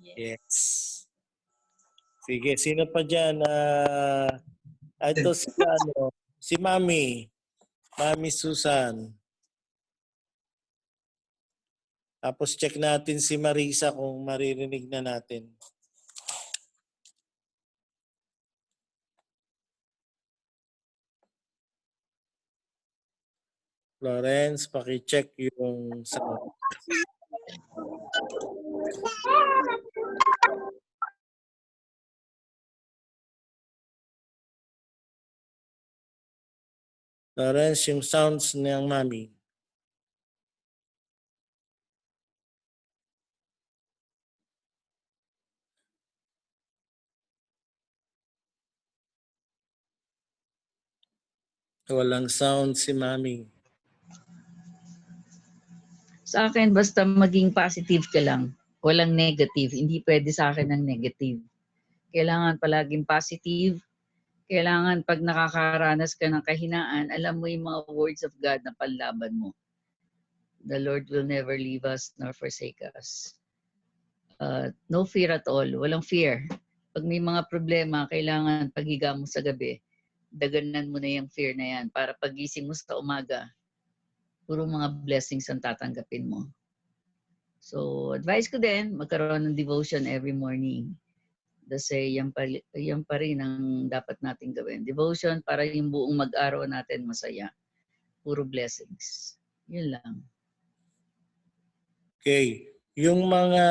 Yes. Sige, sino pa dyan? Ito si Mami. Mami Susan. Tapos check natin si Marisa kung maririnig na natin. Florence, paki-check yung sound. Florence, yung sounds ng Mami. Walang sound si Mami. Sa akin, basta maging positive ka lang. Walang negative. Hindi pwede sa akin ng negative. Kailangan palaging positive. Kailangan pag nakakaranas ka ng kahinaan, alam mo yung mga words of God na panlaban mo. The Lord will never leave us nor forsake us. No fear at all. Walang fear. Pag may mga problema, kailangan paghiga mo sa gabi, daganan mo na yung fear na yan para pagising mo sa umaga, puro mga blessings ang tatanggapin mo. So, advice ko din, magkaroon ng devotion every morning. Kasi yan pa rin ang dapat natin gawin. Devotion para yung buong mag-araw natin masaya. Puro blessings. Yun lang. Okay. Yung mga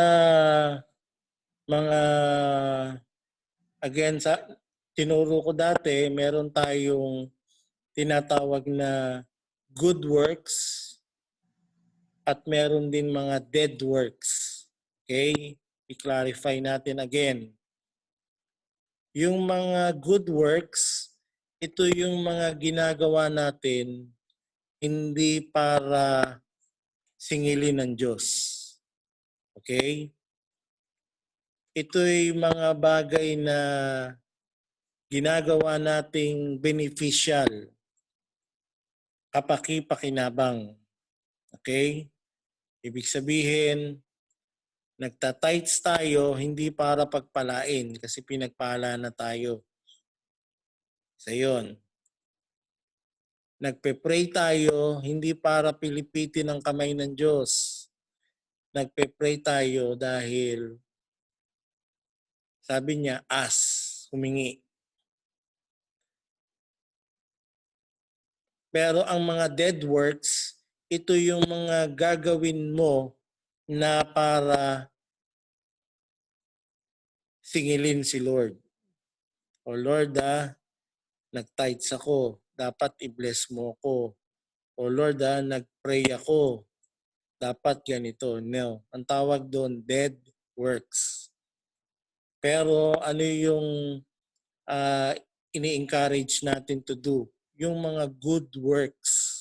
again, tinuro ko dati, meron tayong tinatawag na good works at meron din mga dead works. Okay? I-clarify natin again. Yung mga good works, ito yung mga ginagawa natin hindi para singilin ng Diyos. Okay? Ito'y mga bagay na ginagawa nating beneficial, kapaki-pakinabang. Okay? Ibig sabihin, nagtatights tayo hindi para pagpalain kasi pinagpala na tayo. Sa yon. Nagpe-pray tayo hindi para pilipitin ang kamay ng Diyos. Nagpe-pray tayo dahil sabi niya, humingi. Pero ang mga dead works, ito yung mga gagawin mo na para singilin si Lord. O Lord, nag-tithes ako. Dapat i-bless mo ako. O Lord, nag-pray ako. Dapat ganito. No. Ang tawag doon, dead works. Pero ano yung ini-encourage natin to do? Yung mga good works.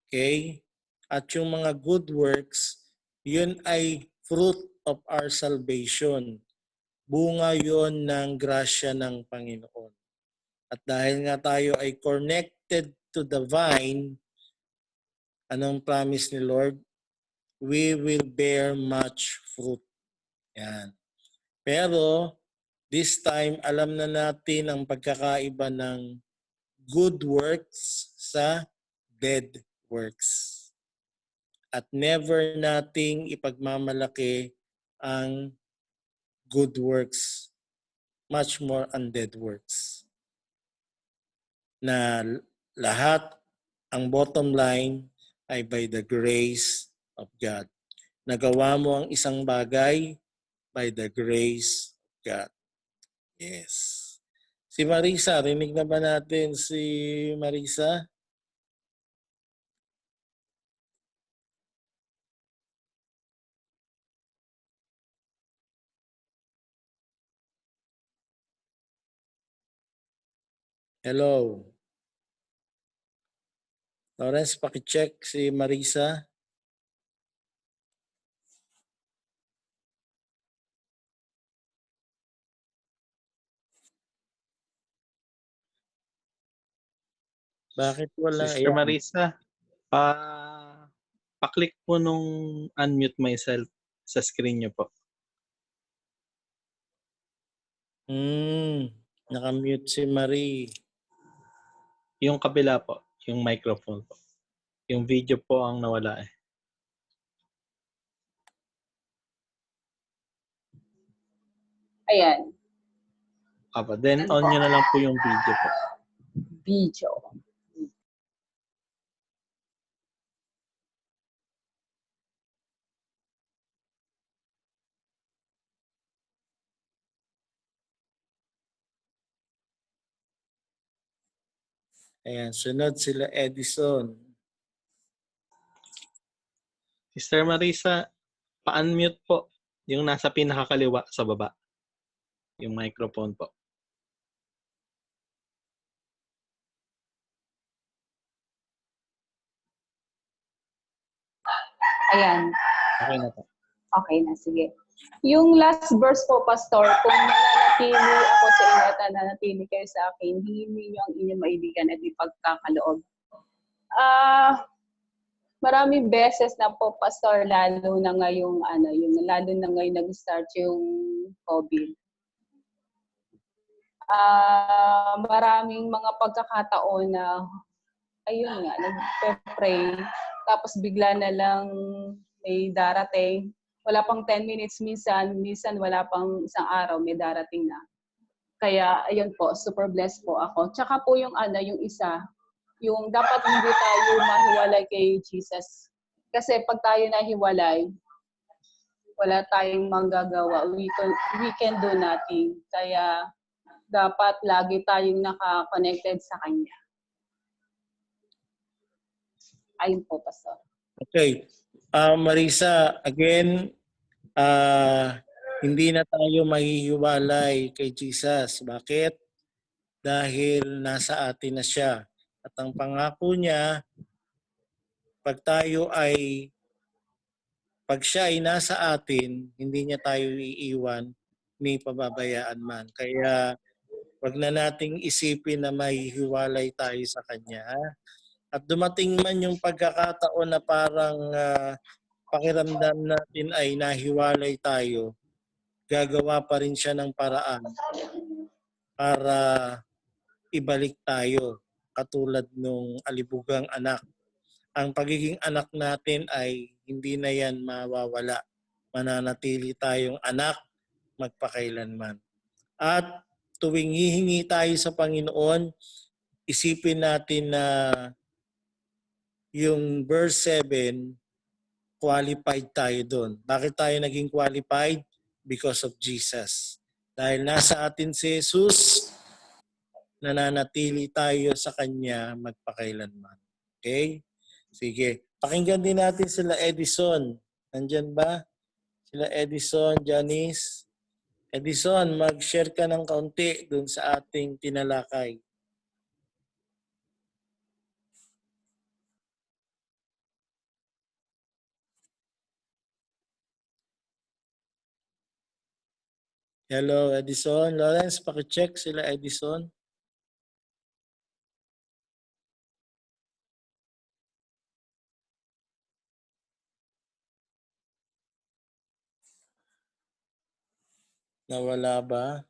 Okay? At yung mga good works, yun ay fruit of our salvation. Bunga yon ng grasya ng Panginoon. At dahil nga tayo ay connected to the vine, anong promise ni Lord? We will bear much fruit. Yan. Pero, this time, alam na natin ang pagkakaiba ng good works sa dead works. At never nating ipagmamalaki ang good works, much more ang dead works. Na lahat, ang bottom line ay by the grace of God. Nagawa mo ang isang bagay by the grace of God. Yes. Si Marisa, rinig na ba natin si Marisa? Hello. Lawrence, pakicheck si Marisa. Bakit wala? Sister Marisa, pa-click po nung unmute myself sa screen niyo po. Nakamute si Marie. Yung kabila po, yung microphone po. Yung video po ang nawala eh. Ayan. Then on nyo na lang po yung video po. Video. Ayan, sunod sila Edison. Sister Marisa, pa-unmute po yung nasa pinakakaliwa sa baba. Yung microphone po. Ayan. Okay na po. Okay na, sige. Yung last verse po, Pastor, kung nananatili ako sa inyo at nananatili kayo sa akin, hingin ninyo ang inyong maibigan at ipagkakaloob. Maraming beses na po, Pastor, lalo na ngayong nag-start yung COVID. maraming mga pagkakataon na ayun nga, nagpe-pray, tapos bigla na lang may darating. Wala pang 10 minutes minsan wala pang isang araw may darating na. Kaya ayun po, super blessed po ako. Tsaka po yung yung isa, yung dapat hindi tayo mahiwalay kay Jesus. Kasi pag tayo nahiwalay, wala tayong manggagawa. We can do nothing. Kaya dapat lagi tayong naka-connected sa Kanya. Ayun po, Pastor. Okay. Marisa, again, hindi na tayo mahihiwalay kay Jesus. Bakit? Dahil nasa atin na siya. At ang pangako niya, pag siya ay nasa atin, hindi niya tayo iiwan ni pababayaan man. Kaya wag na nating isipin na mahihiwalay tayo sa Kanya. At dumating man yung pagkakataon na parang pakiramdam natin ay nahiwalay tayo, gagawa pa rin siya ng paraan para ibalik tayo katulad nung alibugang anak. Ang pagiging anak natin ay hindi na yan mawawala. Mananatili tayong anak magpakailanman. At tuwing hihingi tayo sa Panginoon, isipin natin na yung verse 7, qualified tayo doon. Bakit tayo naging qualified? Because of Jesus. Dahil nasa atin si Jesus, nananatili tayo sa Kanya magpakailanman. Okay? Sige. Pakinggan din natin sila Edison. Nandyan ba? Sila Edison, Janice. Edison, mag-share ka ng kaunti doon sa ating tinalakay. Hello, Edison. Lawrence, pakicheck sila Edison. Nawala ba?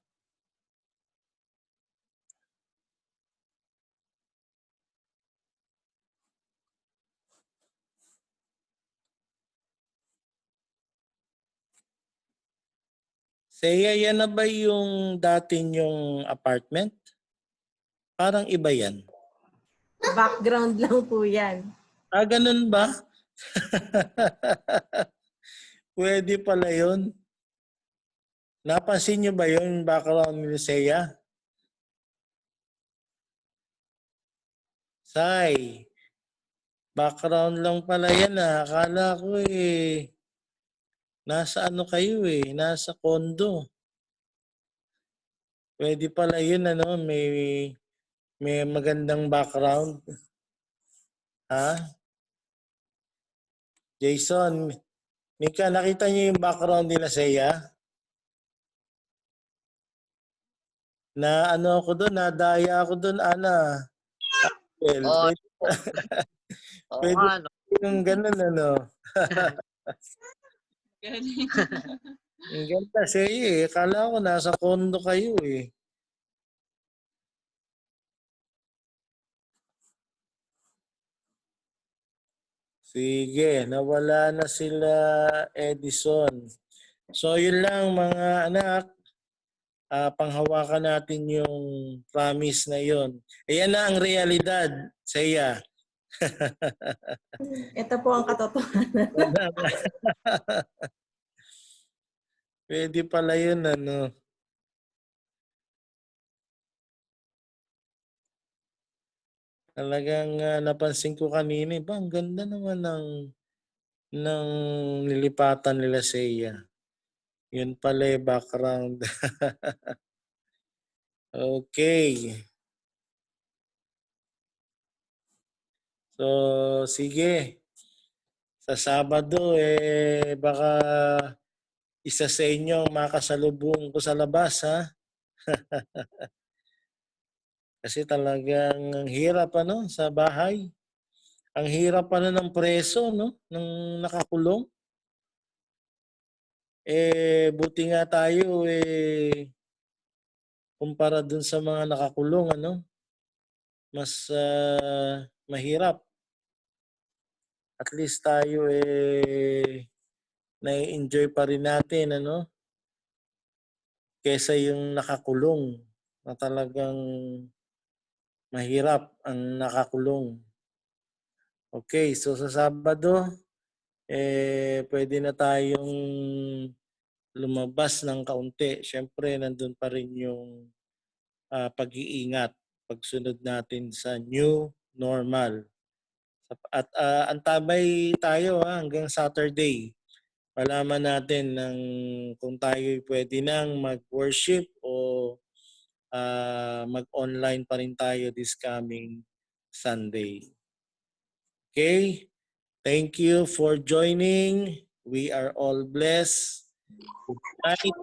Seya, yan na ba yung dati yung apartment? Parang iba yan. Background lang po yan. Ganun ba? Pwede pala yun. Napansin nyo ba yung background ni Seya? Sai, background lang pala yan ah. Akala ko nasa ano kayo nasa condo. Pwede pala yun may magandang background. Ha? Jason, Mika, nakita niyo yung background nila Seya? Na ano ako doon, nadaya ako doon, Ana. Well, pwede yung ganun, ano. Ang ganda Seya Kala ko nasa condo kayo Sige, nawala na sila Edison. So yun lang mga anak, panghawakan natin yung promise na yun. Ayan na ang realidad, Seya. Ito po ang katotohanan. Pwede pala yun, ano. Talagang napansin ko kanina, ang ganda naman ng nilipatan nila Seya. Yun pala background. Okay. So, sige. Sa Sabado, baka isa sa inyo makasalubong ko sa labas, ha? Kasi talagang ang hirap, sa bahay. Ang hirap, ng preso, ng nakakulong. Buti nga tayo, kumpara dun sa mga nakakulong, ano? Mas mahirap. At least tayo nai-enjoy pa rin natin, ano? Kesa yung nakakulong na talagang mahirap ang nakakulong. Okay, so sa Sabado, pwede na tayong lumabas ng kaunti. Siyempre, nandun pa rin yung pag-iingat, pagsunod natin sa new normal. At antabay tayo hanggang Saturday. Malaman natin kung tayo pwede nang mag-worship o mag-online pa rin tayo this coming Sunday. Okay? Thank you for joining. We are all blessed. Good night.